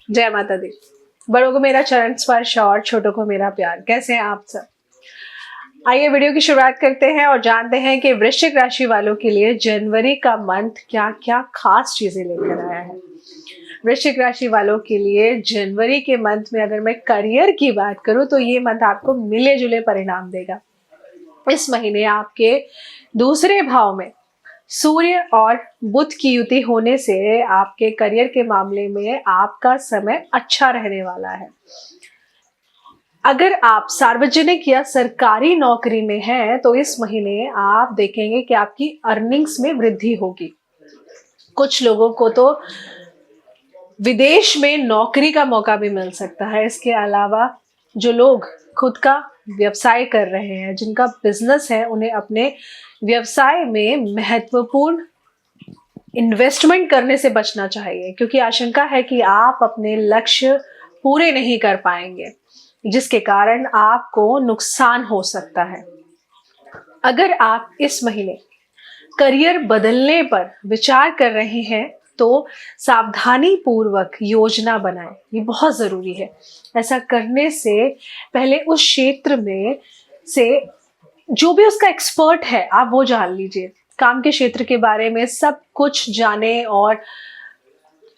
जय माता दी। बड़ों को मेरा चरण स्पर्श और छोटों को मेरा प्यार। कैसे हैं आप सब? आइए वीडियो की शुरुआत करते हैं और जानते हैं कि वृश्चिक राशि वालों के लिए जनवरी का मंथ क्या क्या खास चीजें लेकर आया है। वृश्चिक राशि वालों के लिए जनवरी के मंथ में अगर मैं करियर की बात करूं तो ये मंथ आपको मिले जुले परिणाम देगा। इस महीने आपके दूसरे भाव में सूर्य और बुध की युति होने से आपके करियर के मामले में आपका समय अच्छा रहने वाला है। अगर आप सार्वजनिक या सरकारी नौकरी में हैं तो इस महीने आप देखेंगे कि आपकी अर्निंग्स में वृद्धि होगी। कुछ लोगों को तो विदेश में नौकरी का मौका भी मिल सकता है। इसके अलावा जो लोग खुद का व्यवसाय कर रहे हैं, जिनका बिजनेस है, उन्हें अपने व्यवसाय में महत्वपूर्ण इन्वेस्टमेंट करने से बचना चाहिए, क्योंकि आशंका है कि आप अपने लक्ष्य पूरे नहीं कर पाएंगे, जिसके कारण आपको नुकसान हो सकता है। अगर आप इस महीने करियर बदलने पर विचार कर रहे हैं तो सावधानी पूर्वक योजना बनाएं, ये बहुत जरूरी है। ऐसा करने से पहले उस क्षेत्र में से जो भी उसका एक्सपर्ट है आप वो जान लीजिए। काम के क्षेत्र के बारे में सब कुछ जाने और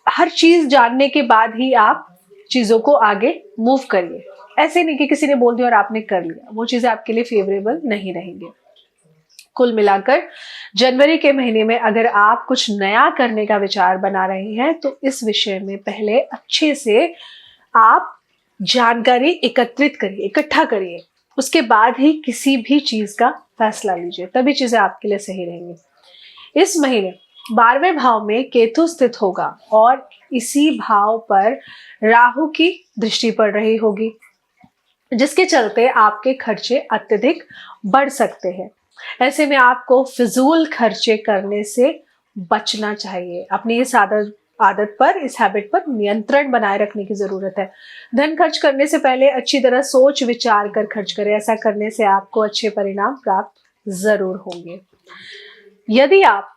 हर चीज जानने के बाद ही आप चीजों को आगे मूव करिए। ऐसे नहीं कि किसी ने बोल दिया और आपने कर लिया, वो चीजें आपके लिए फेवरेबल नहीं रहेंगे। कुल मिलाकर जनवरी के महीने में अगर आप कुछ नया करने का विचार बना रहे हैं तो इस विषय में पहले अच्छे से आप जानकारी एकत्रित करिए, इकट्ठा करिए। उसके बाद ही किसी भी चीज का फैसला लीजिए, तभी चीजें आपके लिए सही रहेंगी। इस महीने 12वें भाव में केतु स्थित होगा और इसी भाव पर राहु की दृष्टि पड़ रही होगी, जिसके चलते आपके खर्चे अत्यधिक बढ़ सकते हैं। ऐसे में आपको फिजूल खर्चे करने से बचना चाहिए। अपनी इस आदत पर, इस हैबिट पर नियंत्रण बनाए रखने की जरूरत है। धन खर्च करने से पहले अच्छी तरह सोच विचार कर खर्च करें। ऐसा करने से आपको अच्छे परिणाम प्राप्त जरूर होंगे। यदि आप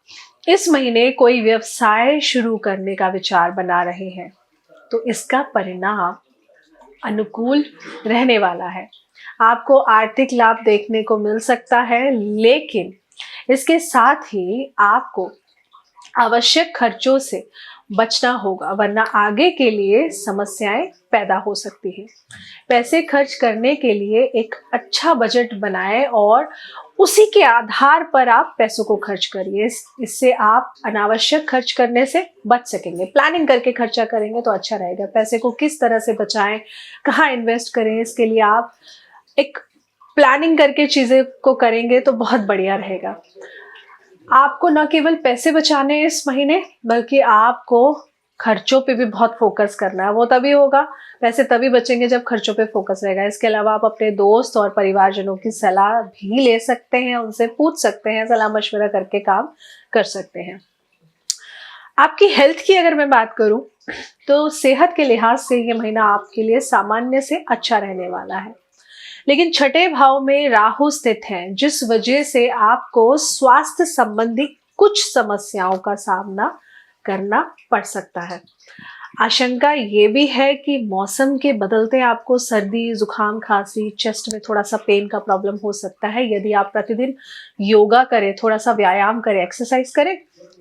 इस महीने कोई व्यवसाय शुरू करने का विचार बना रहे हैं तो इसका परिणाम अनुकूल रहने वाला है। आपको आर्थिक लाभ देखने को मिल सकता है, लेकिन इसके साथ ही आपको आवश्यक खर्चों से बचना होगा, वरना आगे के लिए समस्याएं पैदा हो सकती हैं। पैसे खर्च करने के लिए एक अच्छा बजट बनाएं और उसी के आधार पर आप पैसों को खर्च करिए। इससे आप अनावश्यक खर्च करने से बच सकेंगे। प्लानिंग करके खर्चा करेंगे तो अच्छा रहेगा। पैसे को किस तरह से बचाएं, कहाँ इन्वेस्ट करें, इसके लिए आप एक प्लानिंग करके चीजें को करेंगे तो बहुत बढ़िया रहेगा। आपको न केवल पैसे बचाने हैं इस महीने, बल्कि आपको खर्चों पे भी बहुत फोकस करना है। वो तभी होगा, पैसे तभी बचेंगे जब खर्चों पे फोकस रहेगा। इसके अलावा आप अपने दोस्त और परिवारजनों की सलाह भी ले सकते हैं, उनसे पूछ सकते हैं, सलाह मशवरा करके काम कर सकते हैं। आपकी हेल्थ की अगर मैं बात करूं तो सेहत के लिहाज से ये महीना आपके लिए सामान्य से अच्छा रहने वाला है, लेकिन छठे भाव में राहु स्थित है, जिस वजह से आपको स्वास्थ्य संबंधी कुछ समस्याओं का सामना करना पड़ सकता है। आशंका ये भी है कि मौसम के बदलते आपको सर्दी, जुकाम, खांसी, चेस्ट में थोड़ा सा पेन का प्रॉब्लम हो सकता है। यदि आप प्रतिदिन योगा करें, थोड़ा सा व्यायाम करें, एक्सरसाइज करें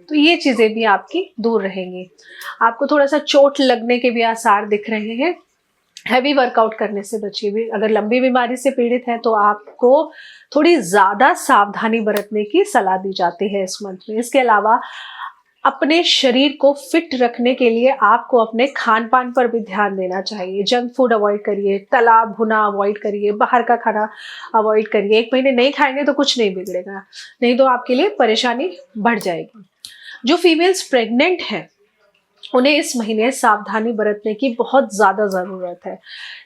तो ये चीजें भी आपकी दूर रहेंगी। आपको थोड़ा सा चोट लगने के भी आसार दिख रहे हैं। हैवी वर्कआउट करने से बचिए। भी अगर लंबी बीमारी से पीड़ित हैं तो आपको थोड़ी ज्यादा सावधानी बरतने की सलाह दी जाती है इस मंथ में। इसके अलावा अपने शरीर को फिट रखने के लिए आपको अपने खान पान पर भी ध्यान देना चाहिए। जंक फूड अवॉइड करिए, तला भुना अवॉइड करिए, बाहर का खाना अवॉइड करिए। 1 महीने नहीं खाएंगे तो कुछ नहीं बिगड़ेगा, नहीं तो आपके लिए परेशानी बढ़ जाएगी। जो फीमेल्स प्रेग्नेंट हैं उन्हें इस महीने सावधानी बरतने की बहुत ज्यादा जरूरत है।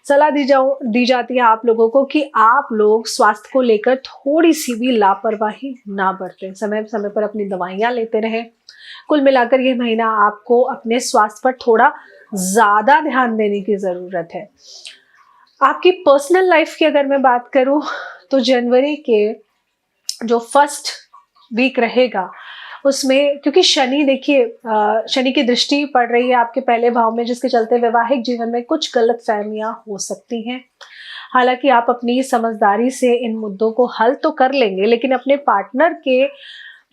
सलाह दी जाती है आप लोगों को कि आप लोग स्वास्थ्य को लेकर थोड़ी सी भी लापरवाही ना बरतें, समय समय पर अपनी दवाइयां लेते रहें। कुल मिलाकर यह महीना आपको अपने स्वास्थ्य पर थोड़ा ज्यादा ध्यान देने की जरूरत है। आपकी पर्सनल लाइफ की अगर मैं बात करूं तो जनवरी के जो फर्स्ट वीक रहेगा उसमें, क्योंकि शनि देखिए शनि की दृष्टि पड़ रही है आपके पहले भाव में, जिसके चलते वैवाहिक जीवन में कुछ गलतफहमियां हो सकती हैं। हालांकि आप अपनी समझदारी से इन मुद्दों को हल तो कर लेंगे, लेकिन अपने पार्टनर के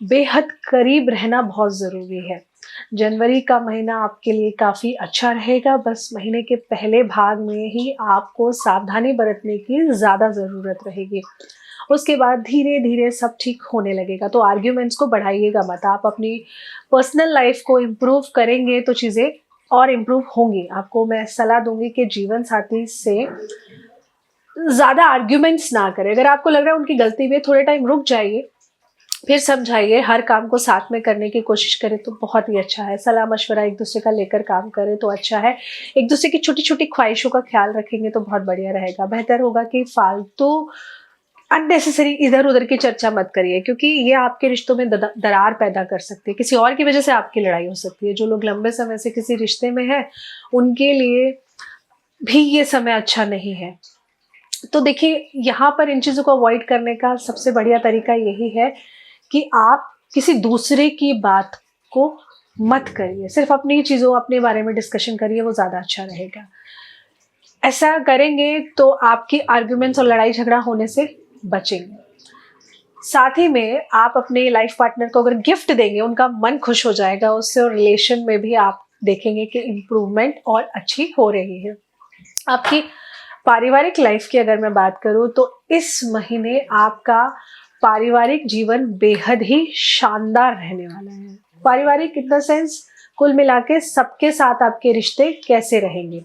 बेहद करीब रहना बहुत ज़रूरी है। जनवरी का महीना आपके लिए काफ़ी अच्छा रहेगा, बस महीने के पहले भाग में ही आपको सावधानी बरतने की ज़्यादा ज़रूरत रहेगी। उसके बाद धीरे धीरे सब ठीक होने लगेगा। तो आर्ग्यूमेंट्स को बढ़ाइएगा मत, आप अपनी पर्सनल लाइफ को इम्प्रूव करेंगे तो चीज़ें और इम्प्रूव होंगी। आपको मैं सलाह दूंगी कि जीवन साथी से ज़्यादा आर्ग्यूमेंट्स ना करें। अगर आपको लग रहा है उनकी गलती भी है, थोड़े टाइम रुक जाइए, फिर समझाइए, हर काम को साथ में करने की कोशिश करें तो बहुत ही अच्छा है। सलाह मशवरा एक दूसरे का लेकर काम करें तो अच्छा है। एक दूसरे की छोटी छोटी ख्वाहिशों का ख्याल रखेंगे तो बहुत बढ़िया रहेगा। बेहतर होगा कि फालतू अननेसेसरी इधर उधर की चर्चा मत करिए, क्योंकि ये आपके रिश्तों में दरार पैदा कर सकती है। किसी और की वजह से आपकी लड़ाई हो सकती है। जो लोग लंबे समय से किसी रिश्ते में हैं, उनके लिए भी ये समय अच्छा नहीं है। तो देखिए, यहाँ पर इन चीज़ों को अवॉइड करने का सबसे बढ़िया तरीका यही है कि आप किसी दूसरे की बात को मत करिए, सिर्फ अपनी चीज़ों, अपने बारे में डिस्कशन करिए, वो ज़्यादा अच्छा रहेगा। ऐसा करेंगे तो आपकी आर्ग्यूमेंट्स और लड़ाई झगड़ा होने से बचेंगे। साथ ही में आप अपने लाइफ पार्टनर को अगर गिफ्ट देंगे, उनका मन खुश हो जाएगा उससे, और रिलेशन में भी आप देखेंगे कि इम्प्रूवमेंट और अच्छी हो रही है। आपकी पारिवारिक लाइफ की अगर मैं बात करूं तो इस महीने आपका पारिवारिक जीवन बेहद ही शानदार रहने वाला है। पारिवारिक इन द सेंस, कुल मिला के सबके साथ आपके रिश्ते कैसे रहेंगे,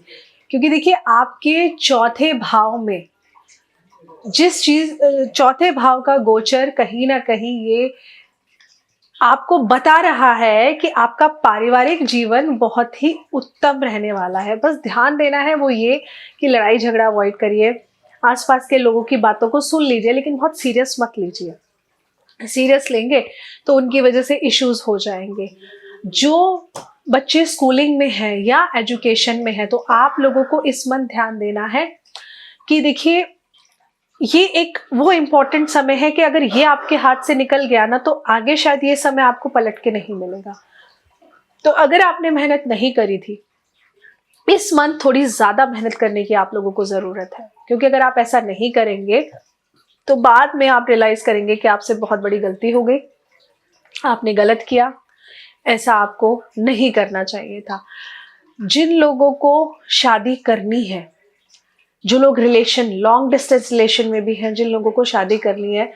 क्योंकि देखिए आपके चौथे भाव में चौथे भाव का गोचर कहीं ना कहीं ये आपको बता रहा है कि आपका पारिवारिक जीवन बहुत ही उत्तम रहने वाला है। बस ध्यान देना है वो ये कि लड़ाई झगड़ा अवॉइड करिए, आसपास के लोगों की बातों को सुन लीजिए, लेकिन बहुत सीरियस मत लीजिए। सीरियस लेंगे तो उनकी वजह से इश्यूज हो जाएंगे। जो बच्चे स्कूलिंग में है या एजुकेशन में है, तो आप लोगों को इस मन ध्यान देना है कि देखिए, ये एक वो इम्पोर्टेंट समय है कि अगर ये आपके हाथ से निकल गया ना, तो आगे शायद ये समय आपको पलट के नहीं मिलेगा। तो अगर आपने मेहनत नहीं करी थी, इस मंथ थोड़ी ज्यादा मेहनत करने की आप लोगों को जरूरत है, क्योंकि अगर आप ऐसा नहीं करेंगे तो बाद में आप रियलाइज करेंगे कि आपसे बहुत बड़ी गलती हो गई, आपने गलत किया, ऐसा आपको नहीं करना चाहिए था। जिन लोगों को शादी करनी है, जो लोग लॉन्ग डिस्टेंस रिलेशन में भी हैं, जिन लोगों को शादी करनी है,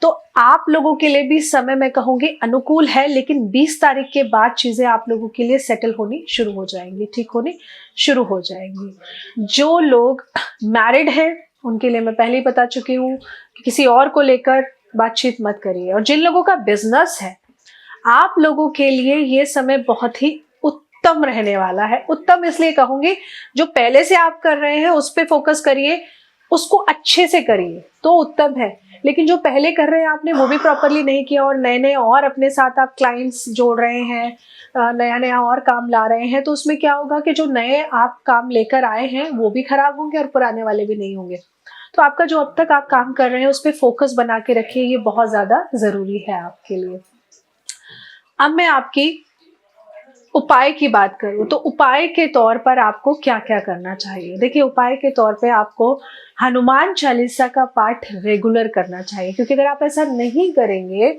तो आप लोगों के लिए भी समय मैं कहूंगी अनुकूल है, लेकिन 20 तारीख के बाद चीजें आप लोगों के लिए सेटल होनी शुरू हो जाएंगी, ठीक होनी शुरू हो जाएंगी। जो लोग मैरिड हैं उनके लिए मैं पहले ही बता चुकी हूँ कि किसी और को लेकर बातचीत मत करिए। और जिन लोगों का बिजनेस है, आप लोगों के लिए ये समय बहुत ही उत्तम रहने वाला है। उत्तम इसलिए कहूंगी, जो पहले से आप कर रहे हैं उस पर फोकस करिए, उसको अच्छे से करिए तो उत्तम है। लेकिन जो पहले कर रहे हैं आपने वो भी प्रॉपरली नहीं किया, और नए नए और अपने साथ आप क्लाइंट्स जोड़ रहे हैं, नया नया और काम ला रहे हैं, तो उसमें क्या होगा कि जो नए आप काम लेकर आए हैं वो भी खराब होंगे और पुराने वाले भी नहीं होंगे। तो आपका जो अब तक आप काम कर रहे हैं उस पर फोकस बना के रखिए, ये बहुत ज्यादा जरूरी है आपके लिए। अब मैं आपकी उपाय की बात करूं तो उपाय के तौर पर आपको क्या क्या करना चाहिए। देखिए, उपाय के तौर पे आपको हनुमान चालीसा का पाठ रेगुलर करना चाहिए, क्योंकि अगर आप ऐसा नहीं करेंगे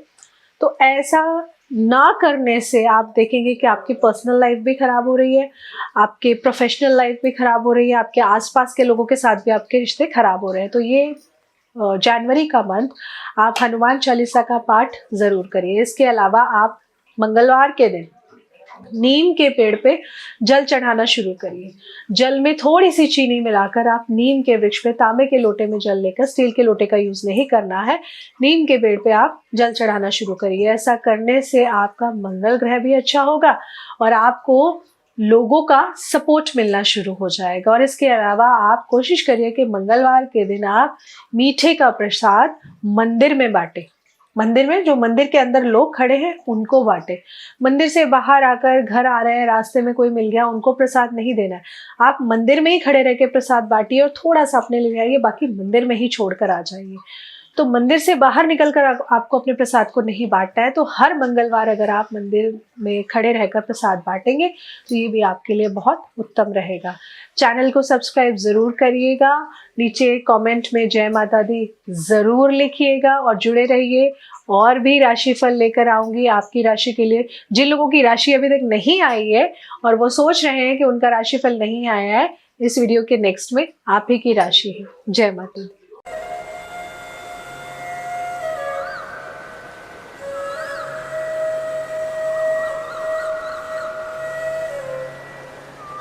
तो ऐसा ना करने से आप देखेंगे कि आपकी पर्सनल लाइफ भी खराब हो रही है, आपके प्रोफेशनल लाइफ भी खराब हो रही है, आपके आसपास के लोगों के साथ भी आपके रिश्ते खराब हो रहे हैं। तो ये जनवरी का मंथ आप हनुमान चालीसा का पाठ जरूर करिए। इसके अलावा आप मंगलवार के दिन नीम के पेड़ पे जल चढ़ाना शुरू करिए। जल में थोड़ी सी चीनी मिलाकर आप नीम के वृक्ष पे तांबे के लोटे में जल लेकर, स्टील के लोटे का यूज नहीं करना है, नीम के पेड़ पे आप जल चढ़ाना शुरू करिए। ऐसा करने से आपका मंगल ग्रह भी अच्छा होगा और आपको लोगों का सपोर्ट मिलना शुरू हो जाएगा। और इसके अलावा आप कोशिश करिए कि मंगलवार के दिन आप मीठे का प्रसाद मंदिर में बांटे। मंदिर में जो मंदिर के अंदर लोग खड़े हैं उनको बांटे। मंदिर से बाहर आकर घर आ रहे हैं, रास्ते में कोई मिल गया, उनको प्रसाद नहीं देना है। आप मंदिर में ही खड़े रह के प्रसाद बांटिए और थोड़ा सा अपने ले जाइए, बाकी मंदिर में ही छोड़कर आ जाइए। तो मंदिर से बाहर निकलकर आपको अपने प्रसाद को नहीं बांटना है, तो हर मंगलवार अगर आप मंदिर में खड़े रहकर प्रसाद बांटेंगे तो ये भी आपके लिए बहुत उत्तम रहेगा। चैनल को सब्सक्राइब ज़रूर करिएगा, नीचे कमेंट में जय माता दी ज़रूर लिखिएगा और जुड़े रहिए। और भी राशिफल लेकर आऊँगी आपकी राशि के लिए। जिन लोगों की राशि अभी तक नहीं आई है और वो सोच रहे हैं कि उनका राशिफल नहीं आया है, इस वीडियो के नेक्स्ट में आप ही की राशि है। जय माता दी।